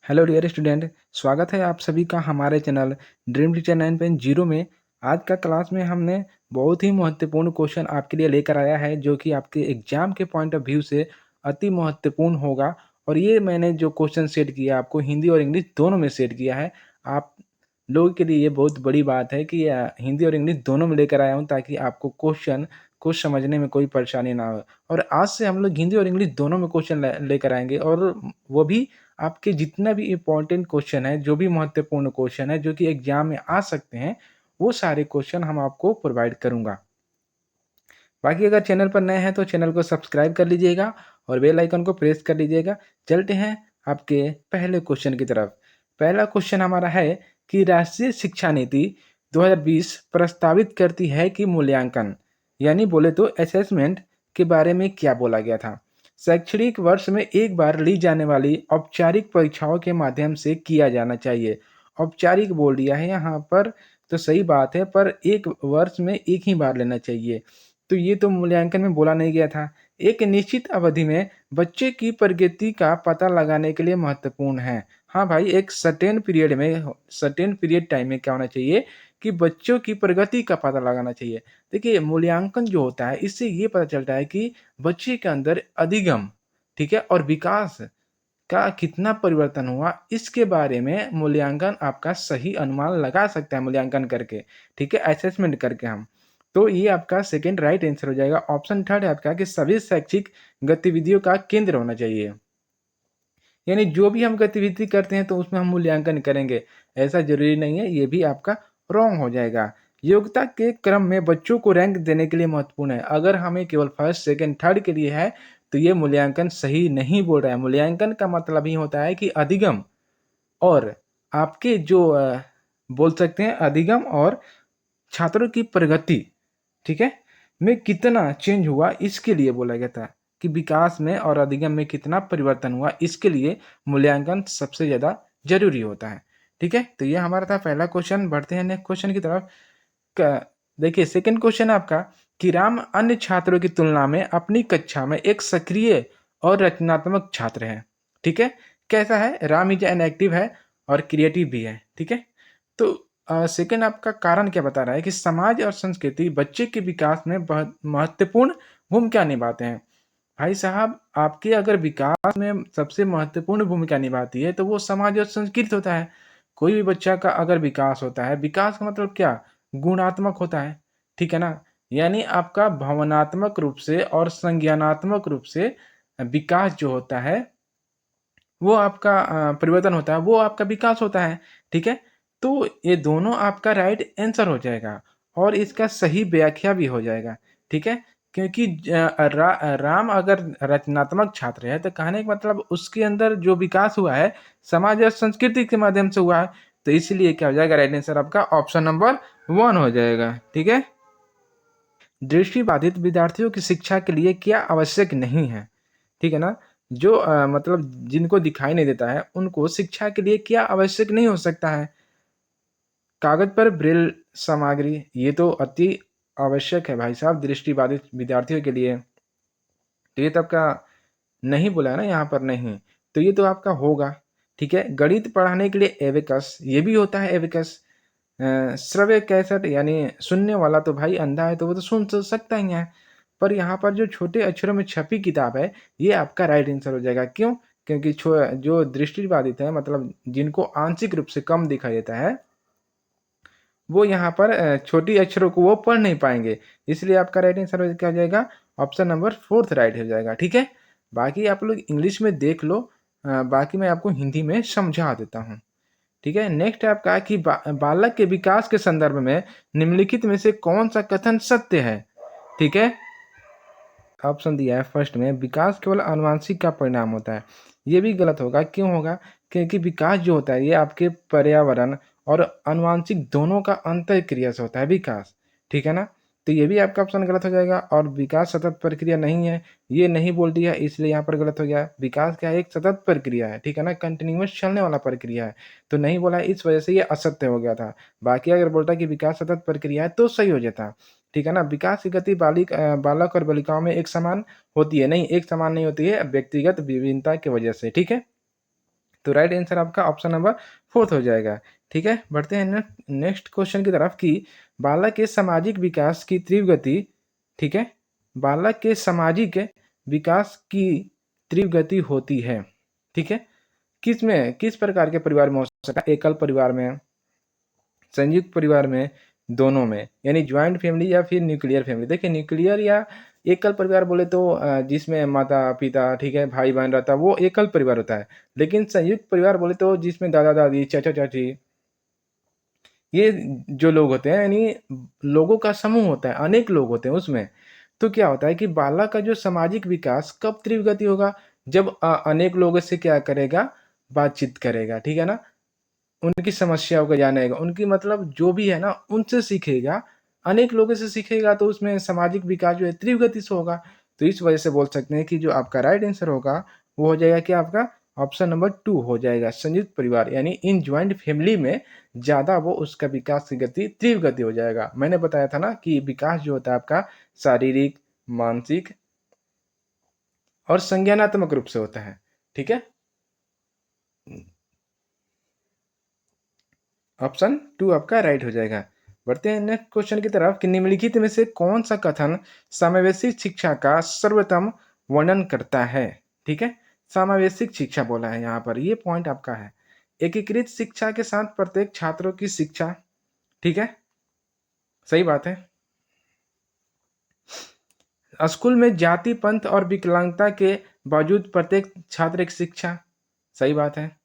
Hello dear student, स्वागत है आप सभी का हमारे चैनल ड्रीम टीचर 9.0 में। आज का क्लास में हमने बहुत ही महत्वपूर्ण क्वेश्चन आपके लिए लेकर आया है जो कि आपके एग्जाम के पॉइंट ऑफ व्यू से अति महत्वपूर्ण होगा। और ये मैंने जो क्वेश्चन सेट किया आपको हिंदी और इंग्लिश दोनों में सेट किया है। आप लोगों के लिए ये बहुत बड़ी बात है कि हिंदी और इंग्लिश दोनों में लेकर आया हूँ ताकि आपको क्वेश्चन को समझने में कोई परेशानी ना हो। और आज से हम लोग हिंदी और इंग्लिश दोनों में क्वेश्चन लेकर आएंगे, और वो भी आपके जितना भी इम्पोर्टेंट क्वेश्चन है, जो भी महत्वपूर्ण क्वेश्चन है जो कि एग्जाम में आ सकते हैं, वो सारे क्वेश्चन हम आपको प्रोवाइड करूंगा। बाकी अगर चैनल पर नए हैं तो चैनल को सब्सक्राइब कर लीजिएगा और बेल आइकन को प्रेस कर लीजिएगा। चलते हैं आपके पहले क्वेश्चन की तरफ। पहला क्वेश्चन हमारा है कि राष्ट्रीय शिक्षा नीति 2020 प्रस्तावित करती है कि मूल्यांकन यानी बोले तो असेसमेंट के बारे में क्या बोला गया था। शैक्षणिक वर्ष में एक बार ली जाने वाली औपचारिक परीक्षाओं के माध्यम से किया जाना चाहिए। औपचारिक बोल दिया है यहाँ पर, तो सही बात है, पर एक वर्ष में एक ही बार लेना चाहिए। तो ये तो मूल्यांकन में बोला नहीं गया था। एक निश्चित अवधि में बच्चे की प्रगति का पता लगाने के लिए महत्वपूर्ण है। हाँ भाई, एक सर्टेन पीरियड में, सर्टेन पीरियड टाइम में क्या होना चाहिए कि बच्चों की प्रगति का पता लगाना चाहिए। देखिए, मूल्यांकन जो होता है इससे ये पता चलता है कि बच्चे के अंदर अधिगम, ठीक है, और विकास का कितना परिवर्तन हुआ, इसके बारे में मूल्यांकन आपका सही अनुमान लगा सकता है मूल्यांकन करके, ठीक है, असेसमेंट करके हम। तो ये आपका सेकंड राइट आंसर हो जाएगा। ऑप्शन थर्ड है आपका कि सभी शैक्षिक गतिविधियों का केंद्र होना चाहिए, यानी जो भी हम गतिविधि करते हैं तो उसमें हम मूल्यांकन करेंगे, ऐसा जरूरी नहीं है, ये भी आपका रॉन्ग हो जाएगा। योग्यता के क्रम में बच्चों को रैंक देने के लिए महत्वपूर्ण है। अगर हमें केवल फर्स्ट सेकंड थर्ड के लिए है तो ये मूल्यांकन सही नहीं बोल रहा है। मूल्यांकन का मतलब ही होता है कि अधिगम और आपके जो बोल सकते हैं अधिगम और छात्रों की प्रगति, ठीक है, में कितना चेंज हुआ, इसके लिए बोला गया था कि विकास में और अधिगम में कितना परिवर्तन हुआ, इसके लिए मूल्यांकन सबसे ज़्यादा जरूरी होता है। ठीक है, तो ये हमारा था पहला क्वेश्चन। बढ़ते हैं नेक्स्ट क्वेश्चन की तरफ। देखिए, सेकंड क्वेश्चन है आपका कि राम अन्य छात्रों की तुलना में अपनी कक्षा में एक सक्रिय और रचनात्मक छात्र है। ठीक है, कैसा है? राम इज एन एक्टिव है और क्रिएटिव भी है। ठीक है, तो सेकंड आपका कारण क्या बता रहा है कि समाज और संस्कृति बच्चे के विकास में बहुत महत्वपूर्ण भूमिका निभाते हैं। भाई साहब, आपके अगर विकास में सबसे महत्वपूर्ण भूमिका निभाती है तो वो समाज और संस्कृति होता है। कोई भी बच्चा का अगर विकास होता है, विकास का मतलब क्या? गुणात्मक होता है, ठीक है ना। यानी आपका भावनात्मक रूप से और संज्ञानात्मक रूप से विकास जो होता है वो आपका परिवर्तन होता है, वो आपका विकास होता है। ठीक है, तो ये दोनों आपका राइट आंसर हो जाएगा और इसका सही व्याख्या भी हो जाएगा। ठीक है, क्योंकि राम अगर रचनात्मक छात्र है तो कहने का मतलब उसके अंदर जो विकास हुआ है समाज और संस्कृति के माध्यम से हुआ है, तो इसलिए क्या हो जाएगा? राइट आंसर आपका ऑप्शन नंबर 1 हो जाएगा। ठीक है, दृष्टिबाधित विद्यार्थियों की शिक्षा के लिए क्या आवश्यक नहीं है? ठीक है ना, जो मतलब जिनको दिखाई नहीं देता है उनको शिक्षा के लिए क्या आवश्यक नहीं हो सकता है? कागज पर ब्रेल सामग्री, ये तो अति आवश्यक है भाई साहब दृष्टिबाधित विद्यार्थियों के लिए। तो ये तो आपका नहीं बोला है ना यहाँ पर, नहीं, तो ये तो आपका होगा। ठीक है, गणित पढ़ाने के लिए एबेकस, ये भी होता है एबेकस। श्रव्य कैसेट यानी सुनने वाला तो भाई अंधा है तो वो तो सुन तो सकता ही है, पर यहाँ पर जो छोटे अक्षरों में छपी किताब है ये आपका राइट आंसर हो जाएगा। क्यों? क्योंकि जो दृष्टिबाधित है, मतलब जिनको आंशिक रूप से कम दिखाई देता है, वो यहाँ पर छोटी अक्षरों को वो पढ़ नहीं पाएंगे, इसलिए आपका राइट आंसर क्या हो जाएगा? ऑप्शन नंबर 4 राइट हो जाएगा। ठीक है, बाकी आप लोग इंग्लिश में देख लो, बाकी मैं आपको हिंदी में समझा देता हूँ। ठीक है, नेक्स्ट है आपका कि बालक के विकास के संदर्भ में निम्नलिखित में से कौन सा कथन सत्य है? ठीक है, ऑप्शन दिया है फर्स्ट में, विकास केवल आनुवंशिक का परिणाम होता है। ये भी गलत होगा। क्यों होगा? क्योंकि विकास जो होता है ये आपके पर्यावरण और आनुवंशिक दोनों का अंतर क्रिया से होता है विकास। ठीक है ना, तो ये भी आपका ऑप्शन गलत हो जाएगा। और विकास सतत प्रक्रिया नहीं है, ये नहीं बोल दिया, इसलिए यहाँ पर गलत हो गया। विकास क्या है? एक सतत प्रक्रिया है, ठीक है ना, कंटिन्यूअस चलने वाला प्रक्रिया है, तो नहीं बोला, इस वजह से ये असत्य हो गया था। बाकी अगर बोलता कि विकास सतत प्रक्रिया है तो सही हो जाता। ठीक है ना, विकास की गति बालक और बालिकाओं में एक समान होती है नहीं, एक समान नहीं होती है, व्यक्तिगत विभिन्नता की वजह से। ठीक है, तो राइट आंसर आपका ऑप्शन नंबर 4 हो जाएगा। ठीक है, बढ़ते हैं नेक्स्ट क्वेश्चन की तरफ कि बालक के सामाजिक विकास की तीव्र गति, ठीक है, बालक के सामाजिक विकास की तीव्र गति होती है, ठीक है, किस प्रकार के परिवार में हो सकता है? एकल परिवार में, संयुक्त परिवार में, दोनों में, यानी ज्वाइंट फैमिली या फिर न्यूक्लियर फैमिली। देखिए न्यूक्लियर या एकल परिवार बोले तो जिसमें माता पिता, ठीक है, भाई बहन रहता है, वो एकल परिवार होता है। लेकिन संयुक्त परिवार बोले तो जिसमें दादा दादी, चाचा चाची, ये जो लोग होते हैं, यानी लोगों का समूह होता है, अनेक लोग होते हैं उसमें। तो क्या होता है कि बालक का जो सामाजिक विकास कब तीव्र गति होगा? जब अनेक लोगों से क्या करेगा? बातचीत करेगा, ठीक है ना? उनकी समस्याओं को जानेगा, उनकी मतलब जो भी है ना, उनसे सीखेगा, अनेक लोगों से सीखेगा, तो उसमें सामाजिक विकास जो है तीव्र गति से होगा। तो इस वजह से बोल सकते हैं कि जो आपका राइट आंसर होगा, वो हो जाएगा क्या आपका? ऑप्शन नंबर 2 हो जाएगा, संयुक्त परिवार, यानी इन जॉइंट फैमिली में ज़्यादा वो उसका विकास की गति तीव्र गति हो जाएगा। मैंने बताया था ना कि विकास जो होता है आपका शारीरिक, मानसिक और संज्ञानात्मक रूप से होता है, ठीक है? ऑप्शन 2 आपका राइट हो जाएगा। बढ़ते हैं नेक्स्ट क्वेश्चन की तरफ कि निम्नलिखित में से कौन सा कथन समावेशी शिक्षा का सर्वोत्तम वर्णन करता है? ठीक है, समावेशी शिक्षा बोला है यहाँ पर, ये पॉइंट आपका है। एकीकृत शिक्षा के साथ प्रत्येक छात्रों की शिक्षा, ठीक है, सही बात है। स्कूल में जाति, पंथ और विकलांगता के बावजूद प्रत्येक छात्र की शिक्षा, सही बात है।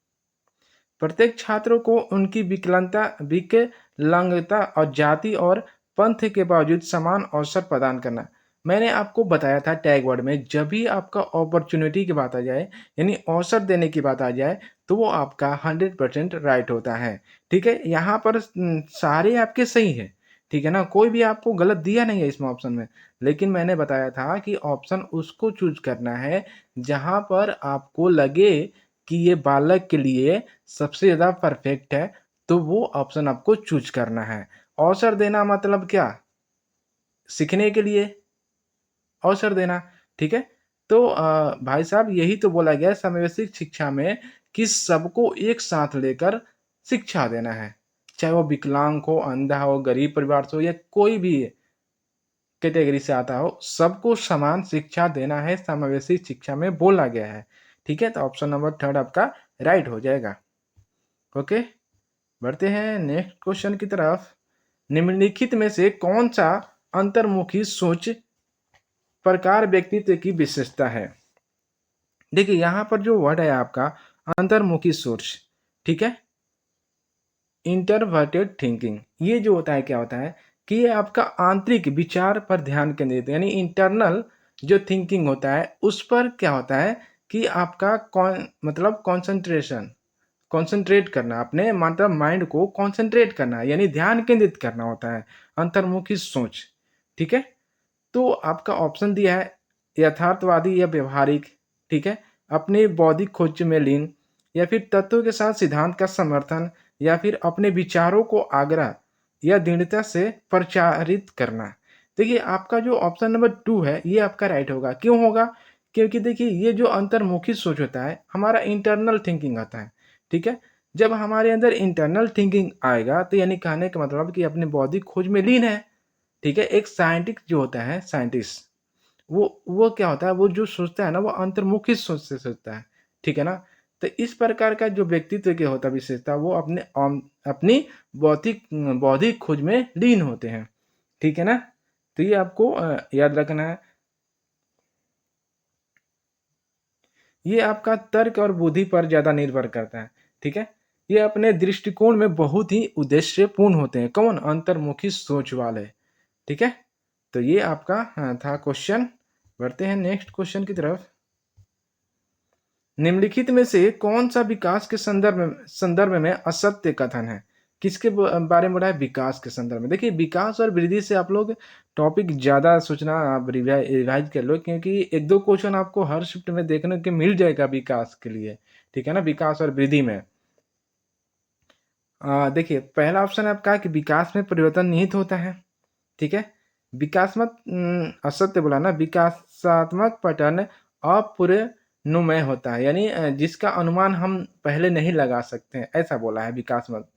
प्रत्येक छात्रों को उनकी विकलांगता और जाति और पंथ के बावजूद समान अवसर प्रदान करना। मैंने आपको बताया था टैग वर्ड में, जब भी आपका अपॉर्चुनिटी की बात आ जाए, यानी अवसर देने की बात आ जाए, तो वो आपका 100% राइट होता है। ठीक है, यहाँ पर सारे आपके सही है, ठीक है ना, कोई भी आपको गलत दिया नहीं है इसमें ऑप्शन में। लेकिन मैंने बताया था कि ऑप्शन उसको चूज करना है जहाँ पर आपको लगे कि ये बालक के लिए सबसे ज़्यादा परफेक्ट है, तो वो ऑप्शन आपको चूज करना है। अवसर देना मतलब क्या? सीखने के लिए अवसर देना, ठीक है? तो भाई साहब यही तो बोला गया है समवैश्विक शिक्षा में कि सबको एक साथ लेकर शिक्षा देना है। चाहे वो विकलांग हो, अंधा हो, गरीब परिवार से हो या कोई भी कैटेगरी से आता हो, सबको समान शिक्षा देना है, समावेशी शिक्षा में बोला गया है। ठीक है, तो ऑप्शन नंबर 3 आपका राइट हो जाएगा। ओके, बढ़ते हैं नेक्स्ट क्वेश्चन की तरफ। निम्नलिखित में से कौन सा अंतर्मुखी सोच प्रकार व्यक्तित्व की विशेषता है? देखिए यहाँ पर जो वर्ड है आपका अंतर्मुखी सोच, ठीक है, इंटरवर्टेड थिंकिंग, ये जो होता है क्या होता है कि ये आपका आंतरिक विचार पर ध्यान केंद्रित, यानी इंटरनल जो थिंकिंग होता है उस पर क्या होता है कि आपका मतलब कंसंट्रेट करना, अपने मतलब माइंड को कंसंट्रेट करना, यानी ध्यान केंद्रित करना होता है अंतर्मुखी सोच। ठीक है, तो आपका ऑप्शन दिया है यथार्थवादी या व्यवहारिक, ठीक है, अपने बौद्धिक खोज में लीन, या फिर तत्वों के साथ सिद्धांत का समर्थन, या फिर अपने विचारों को आग्रह या दृढ़ता से प्रचारित करना। देखिए आपका जो ऑप्शन नंबर 2 है ये आपका राइट होगा। क्यों होगा? क्योंकि देखिए ये जो अंतर्मुखी सोच होता है हमारा इंटरनल थिंकिंग आता है, ठीक है। जब हमारे अंदर इंटरनल थिंकिंग आएगा तो यानी कहने का मतलब कि अपने बौद्धिक खोज में लीन है, ठीक है। एक साइंटिस्ट जो होता है, साइंटिस्ट, वो क्या होता है, वो जो सोचता है ना वो अंतर्मुखी सोच से सोचता है, ठीक है ना। तो इस प्रकार का जो व्यक्तित्व के होता है विशेषता, वो अपनी बौद्धिक बौद्धिक खोज में लीन होते हैं, ठीक है ना। तो ये आपको याद रखना है। ये आपका तर्क और बुद्धि पर ज़्यादा निर्भर करता है, ठीक है। ये अपने दृष्टिकोण में बहुत ही उद्देश्यपूर्ण होते हैं। कौन? अंतर्मुखी सोच वाले, ठीक है। तो ये आपका था क्वेश्चन। बढ़ते हैं नेक्स्ट क्वेश्चन की तरफ। निम्नलिखित में से कौन सा विकास के संदर्भ में असत्य कथन है? किसके बारे में बोला है? विकास के संदर्भ में। देखिए विकास और वृद्धि से आप लोग टॉपिक ज़्यादा सोचना, आप रिवाइज कर लो, क्योंकि एक दो क्वेश्चन आपको हर शिफ्ट में देखने के मिल जाएगा विकास के लिए, ठीक है ना, विकास और वृद्धि में। देखिए पहला ऑप्शन आपका कि विकास में परिवर्तन निहित होता है, ठीक है। विकासात्मक असत्य बोला ना, विकासात्मक पैटर्न अपूर्ण नुमय होता है, यानी जिसका अनुमान हम पहले नहीं लगा सकते हैं, ऐसा बोला है विकास मत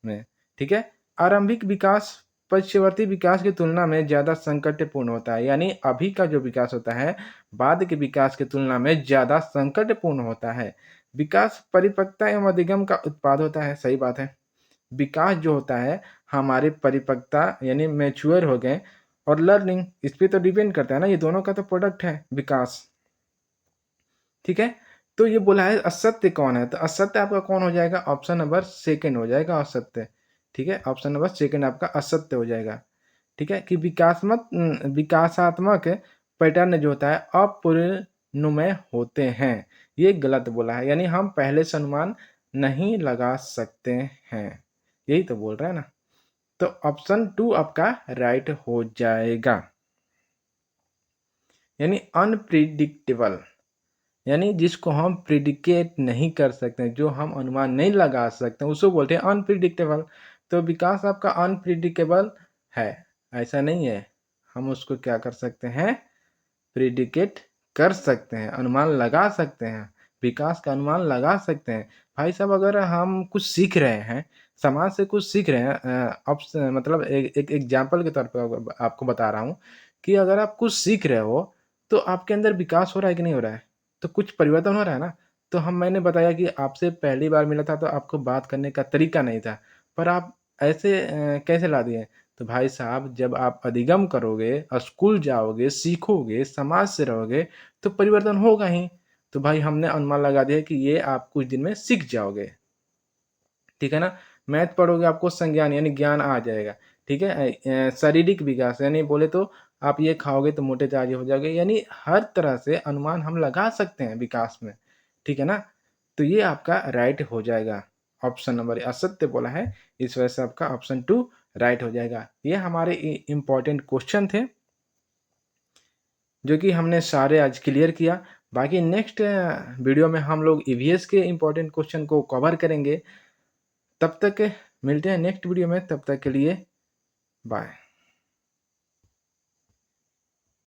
में। ठीक है। आरंभिक विकास पश्चवर्ती विकास की तुलना में ज़्यादा संकटपूर्ण होता है, यानी अभी का जो विकास होता है बाद के विकास की तुलना में ज़्यादा संकटपूर्ण होता है। विकास परिपक्वता एवं अधिगम का उत्पाद होता है, सही बात है। विकास जो होता है हमारी परिपक्वता यानी मैच्योर हो गए, और लर्निंग इस पे तो डिपेंड करता है ना, ये दोनों का तो प्रोडक्ट है विकास। ठीक है। तो ये बोला है असत्य कौन है, तो असत्य आपका कौन हो जाएगा, ऑप्शन नंबर सेकंड हो जाएगा असत्य। ठीक है, ऑप्शन नंबर सेकंड आपका असत्य हो जाएगा। ठीक है, कि विकासात्मक पैटर्न जो होता है अपूर्णनुमेय होते हैं, ये गलत बोला है, यानी हम पहले से अनुमान नहीं लगा सकते हैं, यही तो बोल रहा है ना। तो ऑप्शन 2 आपका राइट हो जाएगा, यानी अनप्रिडिक्टेबल, यानी जिसको हम प्रिडिकेट नहीं कर सकते, जो हम अनुमान नहीं लगा सकते, उसको बोलते हैं अनप्रिडिक्टेबल। तो विकास आपका अनप्रिडिक्टेबल है, ऐसा नहीं है, हम उसको क्या कर सकते हैं, प्रिडिकेट कर सकते हैं, अनुमान लगा सकते हैं, विकास का अनुमान लगा सकते हैं। भाई साहब अगर हम कुछ सीख रहे हैं, समाज से कुछ सीख रहे हैं, मतलब एक एग्जाम्पल के तौर पर आपको बता रहा हूँ कि अगर आप कुछ सीख रहे हो तो आपके अंदर विकास हो रहा है कि नहीं हो रहा है, तो कुछ परिवर्तन हो रहा है ना। तो मैंने बताया कि आपसे पहली बार मिला था तो आपको बात करने का तरीका नहीं था, पर आप ऐसे कैसे ला दिए। तो भाई साहब जब आप अधिगम करोगे, स्कूल जाओगे, सीखोगे, समाज से रहोगे, तो परिवर्तन होगा ही। तो भाई हमने अनुमान लगा दिया कि ये आप कुछ दिन में सीख जाओगे। ठीक है ना। मैथ पढ़ोगे आपको संज्ञान यानी ज्ञान आ जाएगा। ठीक है। शारीरिक विकास यानी बोले तो आप ये खाओगे तो मोटे ताजे हो जाओगे, यानी हर तरह से अनुमान हम लगा सकते हैं विकास में। ठीक है ना। तो ये आपका राइट हो जाएगा, ऑप्शन नंबर असत्य बोला है, इस वजह से आपका ऑप्शन 2 राइट हो जाएगा। ये हमारे इंपॉर्टेंट क्वेश्चन थे जो कि हमने सारे आज क्लियर किया। बाकी नेक्स्ट वीडियो में हम लोग ईवीएस के इंपॉर्टेंट क्वेश्चन को कवर करेंगे। तब तक मिलते हैं नेक्स्ट वीडियो में, तब तक के लिए बाय।